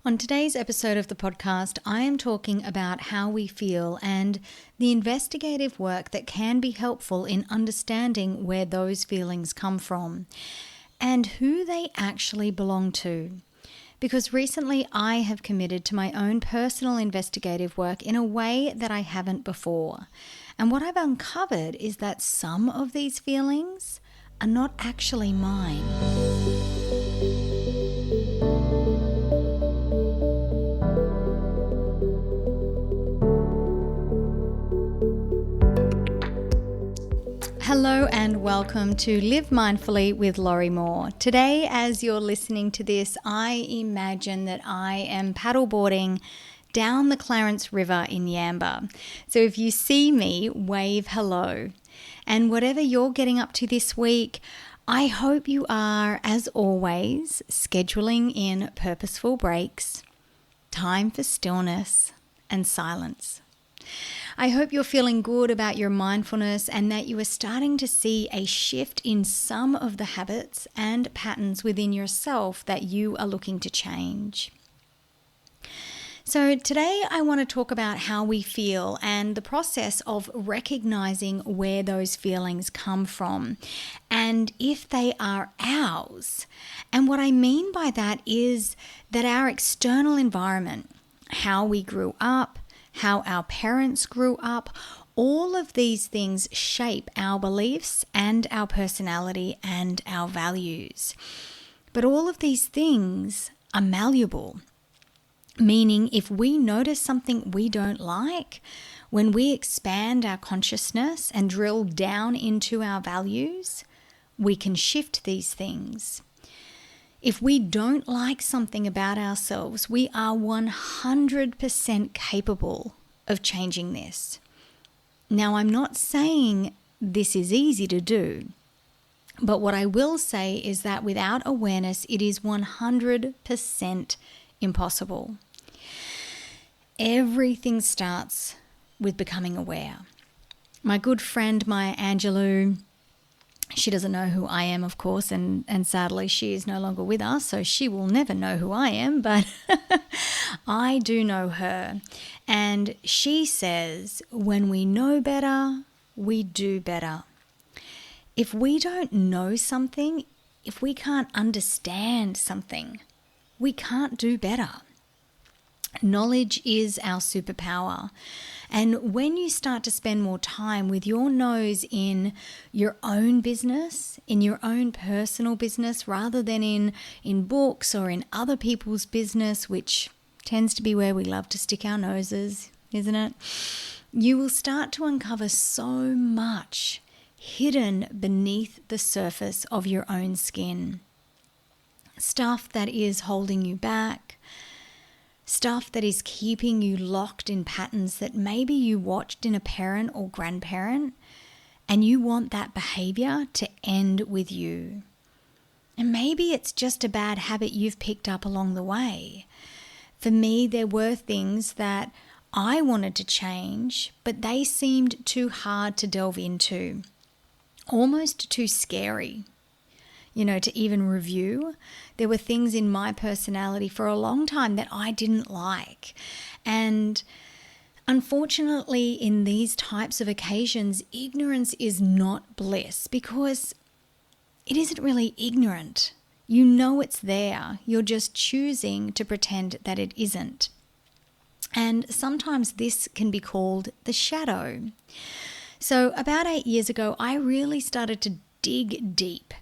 On today's episode of the podcast, I am talking about how we feel and the investigative work that can be helpful in understanding where those feelings come from and who they actually belong to. Because recently I have committed to my own personal investigative work in a way that I haven't before. And what I've uncovered is that some of these feelings are not actually mine. Hello and welcome to Live Mindfully with Laurie Moore. Today, as you're listening to this, I imagine that I am paddleboarding down the Clarence River in Yamba. So if you see me, wave hello. And whatever you're getting up to this week, I hope you are, as always, scheduling in purposeful breaks, time for stillness and silence. I hope you're feeling good about your mindfulness and that you are starting to see a shift in some of the habits and patterns within yourself that you are looking to change. So today I want to talk about how we feel and the process of recognizing where those feelings come from and if they are ours. And what I mean by that is that our external environment, how we grew up, how our parents grew up, all of these things shape our beliefs and our personality and our values. But all of these things are malleable, meaning if we notice something we don't like, when we expand our consciousness and drill down into our values, we can shift these things. If we don't like something about ourselves, we are 100% capable of changing this. Now, I'm not saying this is easy to do, but what I will say is that without awareness, it is 100% impossible. Everything starts with becoming aware. My good friend, Maya Angelou, she doesn't know who I am, of course, and sadly she is no longer with us, so she will never know who I am, but I do know her. And she says, when we know better, we do better. If we don't know something, if we can't understand something, we can't do better. Knowledge is our superpower. And when you start to spend more time with your nose in your own business, in your own personal business, rather than in books or in other people's business, which tends to be where we love to stick our noses, isn't it? You will start to uncover so much hidden beneath the surface of your own skin. Stuff that is holding you back, stuff that is keeping you locked in patterns that maybe you watched in a parent or grandparent, and you want that behavior to end with you. And maybe it's just a bad habit you've picked up along the way. For me, there were things that I wanted to change, but they seemed too hard to delve into, almost too scary, to even review. There were things in my personality for a long time that I didn't like. And unfortunately, in these types of occasions, ignorance is not bliss because it isn't really ignorant. You know it's there. You're just choosing to pretend that it isn't. And sometimes this can be called the shadow. So about 8 years ago, I really started to dig deep.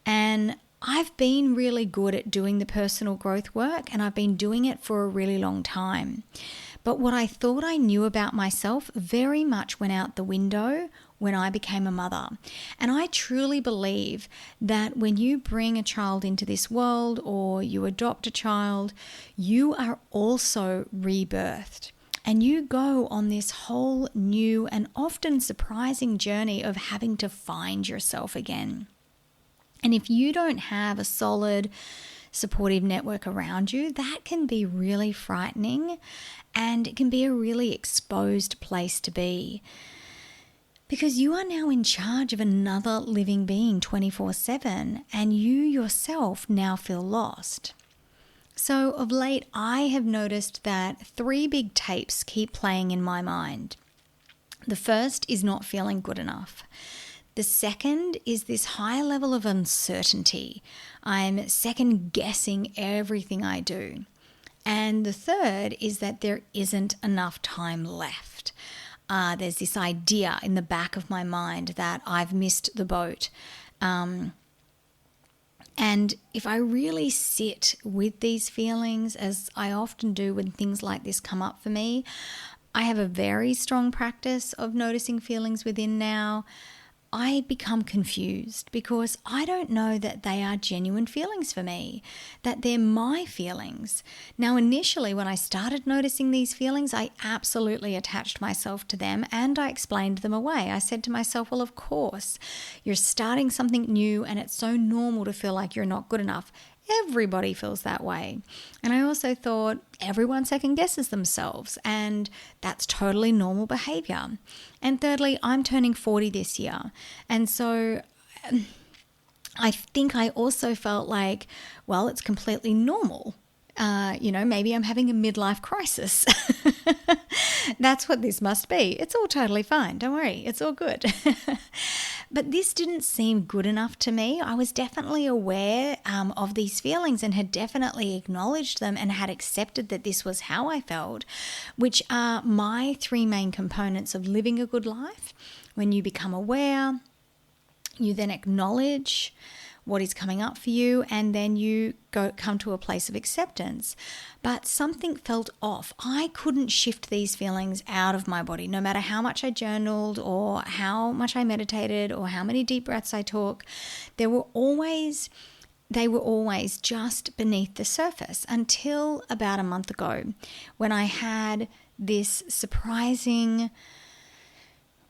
And I've been really good at doing the personal growth work, and I've been doing it for a really long time. But what I thought I knew about myself very much went out the window when I became a mother. And I truly believe that when you bring a child into this world or you adopt a child, you are also rebirthed. And you go on this whole new and often surprising journey of having to find yourself again. And if you don't have a solid, supportive network around you, that can be really frightening and it can be a really exposed place to be. Because you are now in charge of another living being 24/7 and you yourself now feel lost. So of late, I have noticed that 3 big tapes keep playing in my mind. The first is not feeling good enough. The second is this high level of uncertainty. I'm second guessing everything I do. And the third is that there isn't enough time left. There's this idea in the back of my mind that I've missed the boat. And if I really sit with these feelings, as I often do when things like this come up for me, I have a very strong practice of noticing feelings within now. I become confused because I don't know that they are genuine feelings for me, that they're my feelings. Now, initially, when I started noticing these feelings, I absolutely attached myself to them and I explained them away. I said to myself, well, of course, you're starting something new and it's so normal to feel like you're not good enough. Everybody feels that way. And I also thought everyone second guesses themselves and that's totally normal behavior. And thirdly, I'm turning 40 this year. And so I think I also felt like, well, it's completely normal. Maybe I'm having a midlife crisis. That's what this must be. It's all totally fine. Don't worry. It's all good. But this didn't seem good enough to me. I was definitely aware of these feelings and had definitely acknowledged them and had accepted that this was how I felt, which are my 3 main components of living a good life. When you become aware, you then acknowledge what is coming up for you, and then you come to a place of acceptance. But something felt off. I couldn't shift these feelings out of my body, no matter how much I journaled or how much I meditated or how many deep breaths I took. They were always just beneath the surface until about a month ago when I had this surprising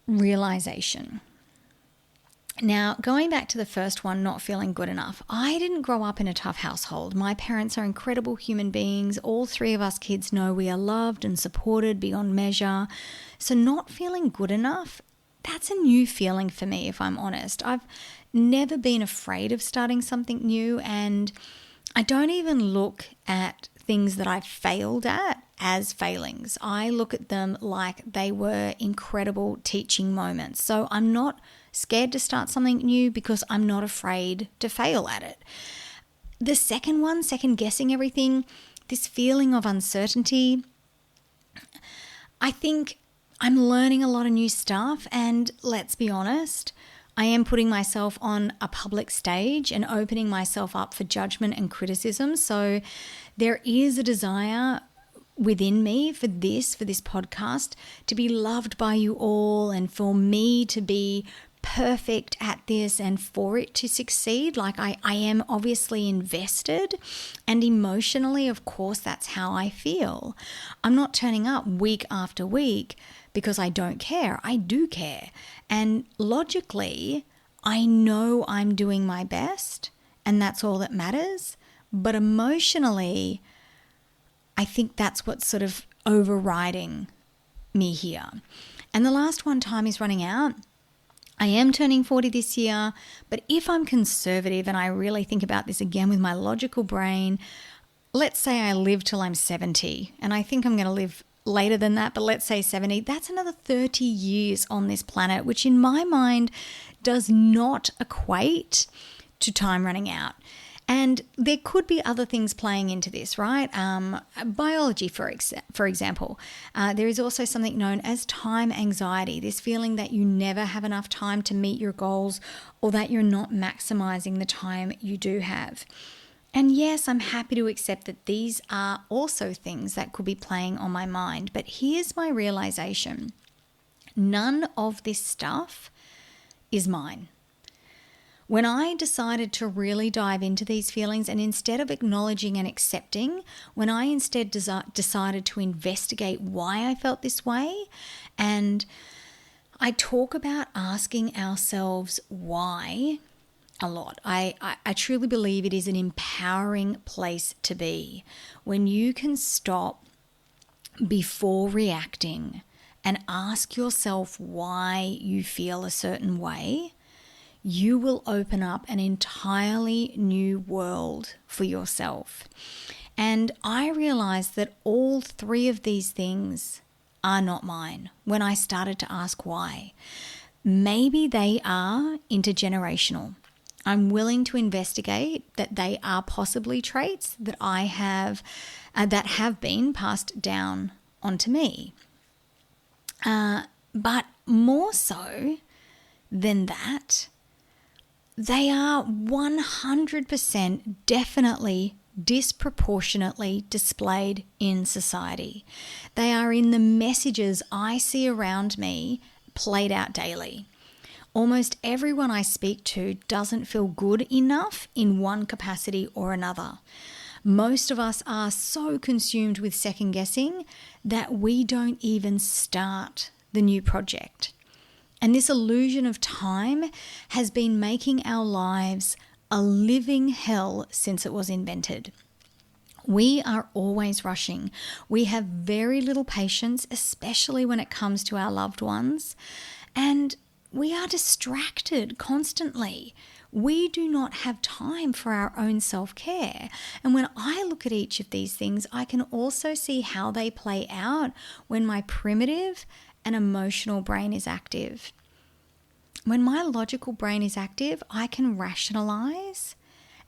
realization. Now, going back to the first one, not feeling good enough, I didn't grow up in a tough household. My parents are incredible human beings. All 3 of us kids know we are loved and supported beyond measure. So not feeling good enough, that's a new feeling for me, if I'm honest. I've never been afraid of starting something new, and I don't even look at things that I've failed at as failings. I look at them like they were incredible teaching moments. So I'm not scared to start something new because I'm not afraid to fail at it. The second one, second guessing everything, this feeling of uncertainty, I think I'm learning a lot of new stuff, and let's be honest, I am putting myself on a public stage and opening myself up for judgment and criticism. So there is a desire within me for this podcast to be loved by you all and for me to be perfect at this and for it to succeed. Like I am obviously invested, and emotionally, of course, that's how I feel. I'm not turning up week after week because I don't care. I do care. And logically, I know I'm doing my best and that's all that matters. But emotionally, I think that's what's sort of overriding me here. And the last one, time is running out. I am turning 40 this year, but if I'm conservative and I really think about this again with my logical brain, let's say I live till I'm 70, and I think I'm going to live later than that, but let's say 70, that's another 30 years on this planet, which in my mind does not equate to time running out. And there could be other things playing into this, right? Biology, for example. There is also something known as time anxiety, this feeling that you never have enough time to meet your goals or that you're not maximizing the time you do have. And yes, I'm happy to accept that these are also things that could be playing on my mind. But here's my realization. None of this stuff is mine. When I decided to really dive into these feelings, and instead of acknowledging and accepting, when I instead decided to investigate why I felt this way, and I talk about asking ourselves why a lot. I truly believe it is an empowering place to be when you can stop before reacting and ask yourself why you feel a certain way. You will open up an entirely new world for yourself. And I realized that all three of these things are not mine when I started to ask why. Maybe they are intergenerational. I'm willing to investigate that they are possibly traits that I have, that have been passed down onto me. But more so than that, they are 100% definitely disproportionately displayed in society. They are in the messages I see around me played out daily. Almost everyone I speak to doesn't feel good enough in one capacity or another. Most of us are so consumed with second guessing that we don't even start the new project. And this illusion of time has been making our lives a living hell since it was invented. We are always rushing. We have very little patience, especially when it comes to our loved ones. And we are distracted constantly. We do not have time for our own self-care. And when I look at each of these things, I can also see how they play out when my primitive and emotional brain is active. When my logical brain is active, I can rationalize,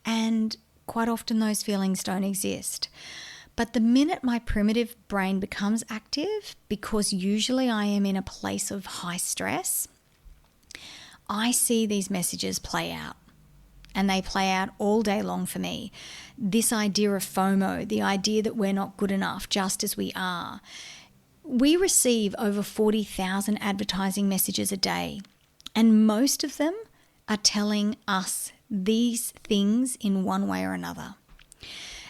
and quite often those feelings don't exist. But the minute my primitive brain becomes active, because usually I am in a place of high stress, I see these messages play out, and they play out all day long for me. This idea of FOMO, the idea that we're not good enough just as we are. We receive over 40,000 advertising messages a day, and most of them are telling us these things in one way or another.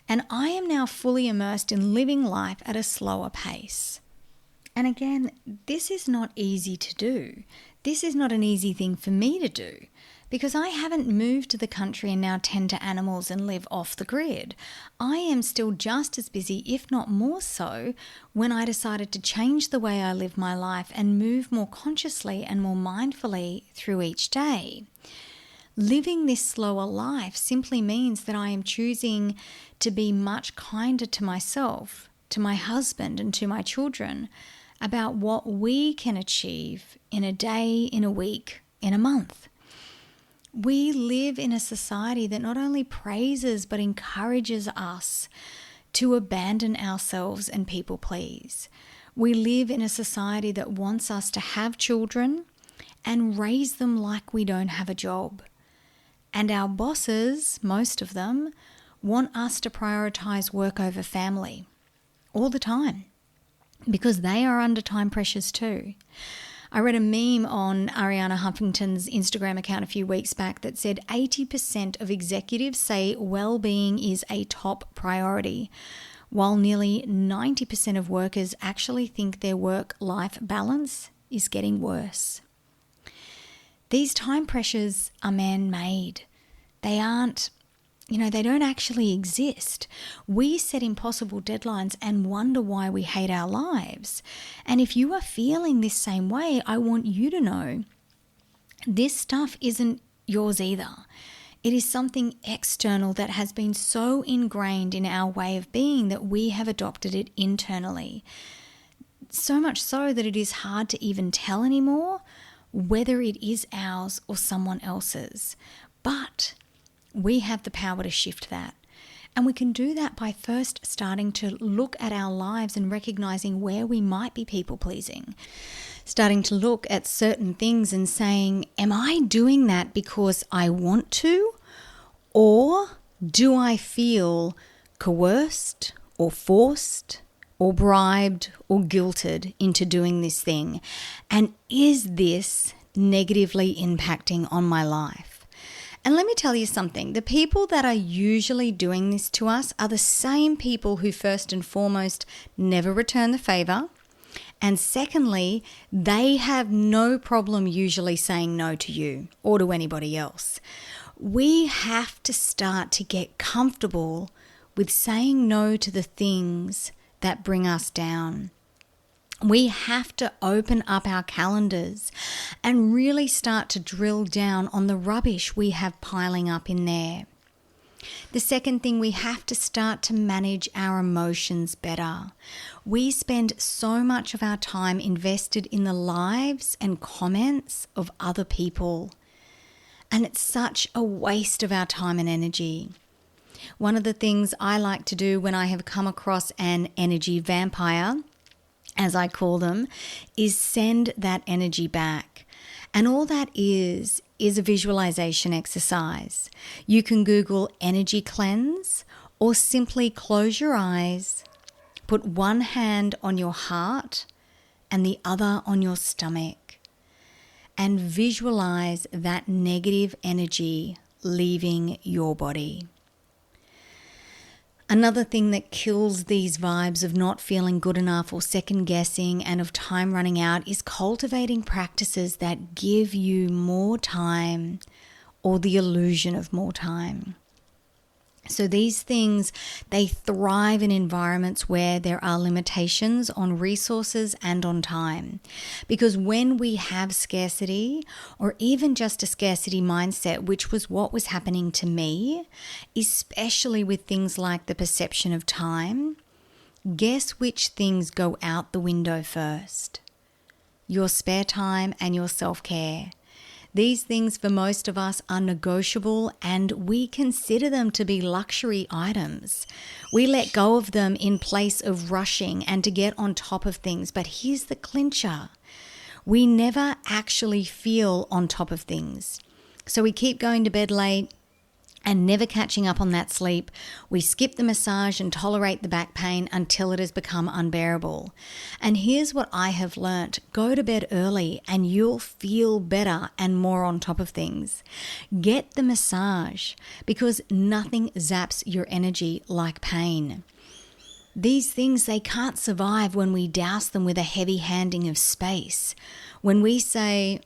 And I am now fully immersed in living life at a slower pace. And again, this is not easy to do. This is not an easy thing for me to do because I haven't moved to the country and now tend to animals and live off the grid. I am still just as busy, if not more so, when I decided to change the way I live my life and move more consciously and more mindfully through each day. Living this slower life simply means that I am choosing to be much kinder to myself, to my husband, and to my children about what we can achieve in a day, in a week, in a month. We live in a society that not only praises but encourages us to abandon ourselves and people please. We live in a society that wants us to have children and raise them like we don't have a job. And our bosses, most of them, want us to prioritize work over family all the time because they are under time pressures too. I read a meme on Ariana Huffington's Instagram account a few weeks back that said 80% of executives say well-being is a top priority, while nearly 90% of workers actually think their work-life balance is getting worse. These time pressures are man-made. They aren't, they don't actually exist. We set impossible deadlines and wonder why we hate our lives. And if you are feeling this same way, I want you to know this stuff isn't yours either. It is something external that has been so ingrained in our way of being that we have adopted it internally. So much so that it is hard to even tell anymore whether it is ours or someone else's. But we have the power to shift that. And we can do that by first starting to look at our lives and recognizing where we might be people pleasing. Starting to look at certain things and saying, am I doing that because I want to? Or do I feel coerced or forced or bribed or guilted into doing this thing? And is this negatively impacting on my life? And let me tell you something, the people that are usually doing this to us are the same people who first and foremost never return the favor. And secondly, they have no problem usually saying no to you or to anybody else. We have to start to get comfortable with saying no to the things that bring us down. We have to open up our calendars and really start to drill down on the rubbish we have piling up in there. The second thing, we have to start to manage our emotions better. We spend so much of our time invested in the lives and comments of other people, and it's such a waste of our time and energy. One of the things I like to do when I have come across an energy vampire, as I call them, is send that energy back. And all that is a visualization exercise. You can Google energy cleanse or simply close your eyes, put one hand on your heart and the other on your stomach, and visualize that negative energy leaving your body. Another thing that kills these vibes of not feeling good enough or second guessing and of time running out is cultivating practices that give you more time or the illusion of more time. So these things, they thrive in environments where there are limitations on resources and on time. Because when we have scarcity, or even just a scarcity mindset, which was what was happening to me, especially with things like the perception of time, guess which things go out the window first? Your spare time and your self-care. These things for most of us are negotiable, and we consider them to be luxury items. We let go of them in place of rushing and to get on top of things. But here's the clincher. We never actually feel on top of things. So we keep going to bed late and never catching up on that sleep. We skip the massage and tolerate the back pain until it has become unbearable. And here's what I have learnt. Go to bed early and you'll feel better and more on top of things. Get the massage, because nothing zaps your energy like pain. These things, they can't survive when we douse them with a heavy handing of space. When we say,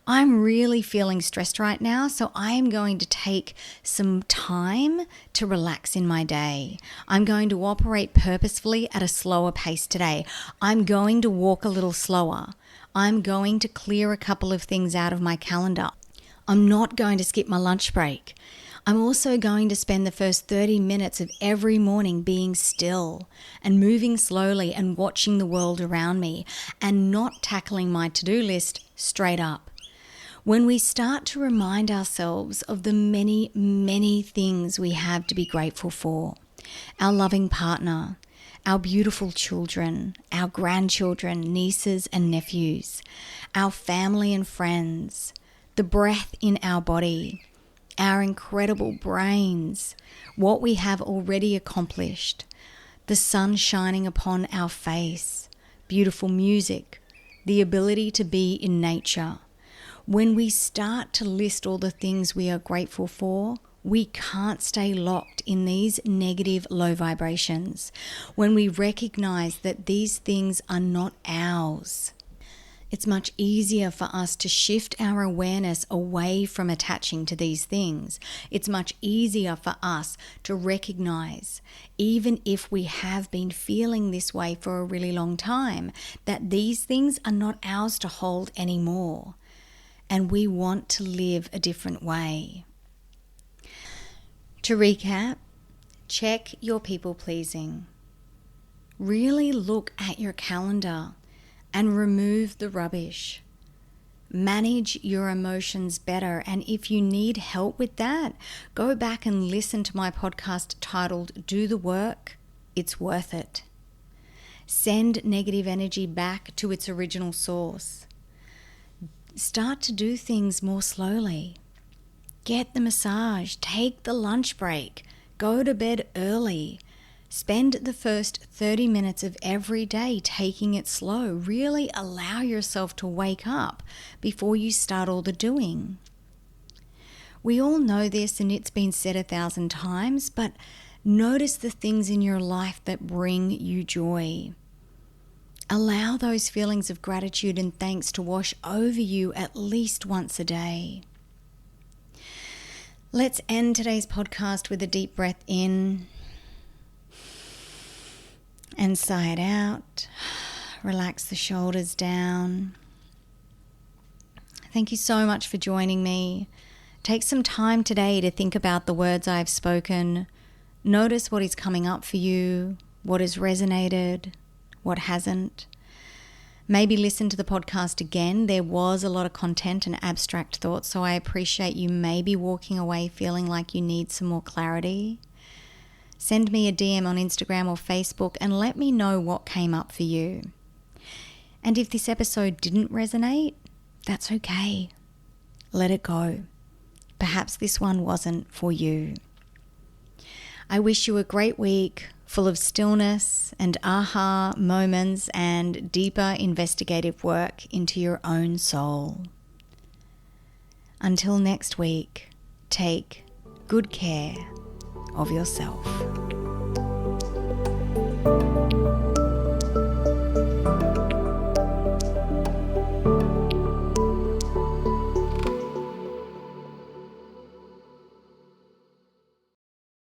I'm really feeling stressed right now, so I am going to take some time to relax in my day. I'm going to operate purposefully at a slower pace today. I'm going to walk a little slower. I'm going to clear a couple of things out of my calendar. I'm not going to skip my lunch break. I'm also going to spend the first 30 minutes of every morning being still and moving slowly and watching the world around me and not tackling my to-do list straight up. When we start to remind ourselves of the many, many things we have to be grateful for, our loving partner, our beautiful children, our grandchildren, nieces and nephews, our family and friends, the breath in our body, our incredible brains, what we have already accomplished, the sun shining upon our face, beautiful music, the ability to be in nature. When we start to list all the things we are grateful for, we can't stay locked in these negative low vibrations. When we recognize that these things are not ours, it's much easier for us to shift our awareness away from attaching to these things. It's much easier for us to recognize, even if we have been feeling this way for a really long time, that these things are not ours to hold anymore. And we want to live a different way. To recap, check your people pleasing. Really look at your calendar and remove the rubbish. Manage your emotions better. And if you need help with that, go back and listen to my podcast titled Do the Work, It's Worth It. Send negative energy back to its original source. Start to do things more slowly. Get the massage, take the lunch break, go to bed early. Spend the first 30 minutes of every day taking it slow. Really allow yourself to wake up before you start all the doing. We all know this and it's been said 1,000 times, but notice the things in your life that bring you joy. Allow those feelings of gratitude and thanks to wash over you at least once a day. Let's end today's podcast with a deep breath in and sigh it out. Relax the shoulders down. Thank you so much for joining me. Take some time today to think about the words I've spoken. Notice what is coming up for you, what has resonated, what hasn't. Maybe listen to the podcast again. There was a lot of content and abstract thoughts, so I appreciate you maybe walking away feeling like you need some more clarity. Send me a DM on Instagram or Facebook and let me know what came up for you. And if this episode didn't resonate, that's okay. Let it go. Perhaps this one wasn't for you. I wish you a great week full of stillness and aha moments and deeper investigative work into your own soul. Until next week, take good care of yourself.